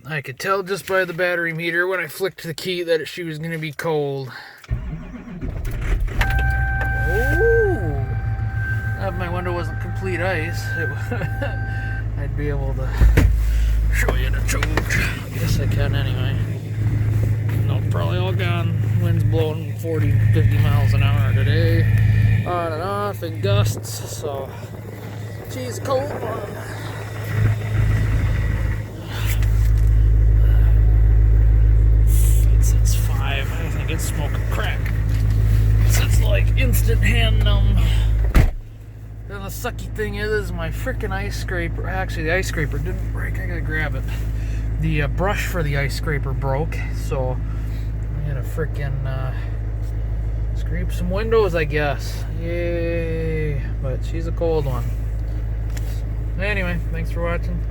I could tell just by the battery meter when I flicked the key that she was going to be cold. Oh! If my window wasn't complete ice, I'd be able to show you the choke. I guess I can anyway. No, probably all gone. Wind's blowing 40, 50 miles an hour today. On and off in gusts, so she's cold one. It's 5. I think it's smoking crack. It's like instant hand numb. And the sucky thing is my freaking ice scraper. Actually, the ice scraper didn't break. I gotta grab it. The brush for the ice scraper broke, so I had to freaking scrape some windows, I guess. Yay! But she's a cold one. Anyway, thanks for watching.